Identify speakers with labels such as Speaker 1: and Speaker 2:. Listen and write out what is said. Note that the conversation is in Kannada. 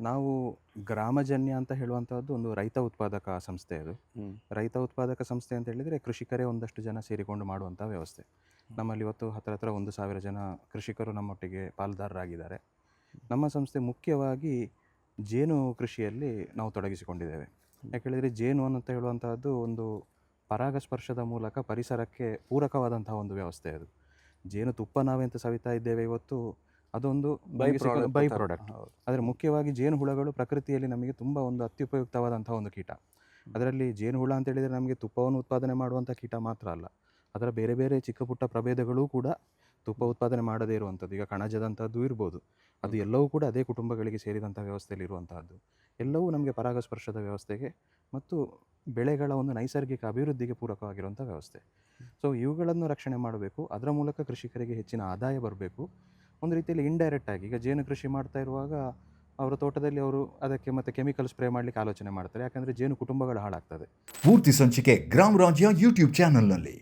Speaker 1: ನಾವು ಗ್ರಾಮಜನ್ಯ ಅಂತ ಹೇಳುವಂಥದ್ದು ಒಂದು ರೈತ ಉತ್ಪಾದಕ ಸಂಸ್ಥೆ ಅದು. ರೈತ ಉತ್ಪಾದಕ ಸಂಸ್ಥೆ ಅಂತ ಹೇಳಿದರೆ ಕೃಷಿಕರೇ ಒಂದಷ್ಟು ಜನ ಸೇರಿಕೊಂಡು ಮಾಡುವಂಥ ವ್ಯವಸ್ಥೆ. ನಮ್ಮಲ್ಲಿ ಇವತ್ತು ಹತ್ರ 1,000 ಜನ ಕೃಷಿಕರು ನಮ್ಮೊಟ್ಟಿಗೆ ಪಾಲುದಾರರಾಗಿದ್ದಾರೆ. ನಮ್ಮ ಸಂಸ್ಥೆ ಮುಖ್ಯವಾಗಿ ಜೇನು ಕೃಷಿಯಲ್ಲಿ ನಾವು ತೊಡಗಿಸಿಕೊಂಡಿದ್ದೇವೆ. ಯಾಕೇಳಿದರೆ ಜೇನು ಅಂತ ಹೇಳುವಂತಹದ್ದು ಒಂದು ಪರಾಗಸ್ಪರ್ಶದ ಮೂಲಕ ಪರಿಸರಕ್ಕೆ ಪೂರಕವಾದಂತಹ ಒಂದು ವ್ಯವಸ್ಥೆ ಅದು. ಜೇನು ತುಪ್ಪ ನಾವೆಂತ ಸವಿತಾ ಇದ್ದೇವೆ ಇವತ್ತು, ಅದೊಂದು ಬೈ ಪ್ರಾಡಕ್ಟ್. ಆದರೆ ಮುಖ್ಯವಾಗಿ ಜೇನುಹುಳಗಳು ಪ್ರಕೃತಿಯಲ್ಲಿ ನಮಗೆ ತುಂಬ ಒಂದು ಅತ್ಯುಪಯುಕ್ತವಾದಂಥ ಒಂದು ಕೀಟ. ಅದರಲ್ಲಿ ಜೇನುಹುಳ ಅಂತ ಹೇಳಿದರೆ ನಮಗೆ ತುಪ್ಪವನ್ನು ಉತ್ಪಾದನೆ ಮಾಡುವಂಥ ಕೀಟ ಮಾತ್ರ ಅಲ್ಲ, ಅದರ ಬೇರೆ ಬೇರೆ ಚಿಕ್ಕ ಪುಟ್ಟ ಪ್ರಭೇದಗಳೂ ಕೂಡ ತುಪ್ಪ ಉತ್ಪಾದನೆ ಮಾಡದೇ ಇರುವಂಥದ್ದು. ಈಗ ಕಣಜದಂಥದ್ದು ಇರ್ಬೋದು, ಅದು ಎಲ್ಲವೂ ಕೂಡ ಅದೇ ಕುಟುಂಬಗಳಿಗೆ ಸೇರಿದಂಥ ವ್ಯವಸ್ಥೆಯಲ್ಲಿ ಇರುವಂತಹದ್ದು. ಎಲ್ಲವೂ ನಮಗೆ ಪರಾಗಸ್ಪರ್ಶದ ವ್ಯವಸ್ಥೆಗೆ ಮತ್ತು ಬೆಳೆಗಳ ಒಂದು ನೈಸರ್ಗಿಕ ಅಭಿವೃದ್ಧಿಗೆ ಪೂರಕವಾಗಿರುವಂಥ ವ್ಯವಸ್ಥೆ. ಸೊ ಇವುಗಳನ್ನು ರಕ್ಷಣೆ ಮಾಡಬೇಕು, ಅದರ ಮೂಲಕ ಕೃಷಿಕರಿಗೆ ಹೆಚ್ಚಿನ ಆದಾಯ ಬರಬೇಕು. ಒಂದು ರೀತಿಯಲ್ಲಿ ಇಂಡೈರೆಕ್ಟ್ ಆಗಿ ಈಗ ಜೇನು ಕೃಷಿ ಮಾಡ್ತಾ ಇರುವಾಗ ಅವರ ತೋಟದಲ್ಲಿ ಅವರು ಅದಕ್ಕೆ ಮತ್ತೆ ಕೆಮಿಕಲ್ ಸ್ಪ್ರೇ ಮಾಡಲಿಕ್ಕೆ ಆಲೋಚನೆ ಮಾಡ್ತಾರೆ, ಯಾಕಂದರೆ ಜೇನು ಕುಟುಂಬಗಳು ಹಾಳಾಗ್ತದೆ.
Speaker 2: ಪೂರ್ತಿ ಸಂಚಿಕೆ ಗ್ರಾಮ ರಾಜ್ಯ ಯೂಟ್ಯೂಬ್ ಚಾನೆಲ್ನಲ್ಲಿ.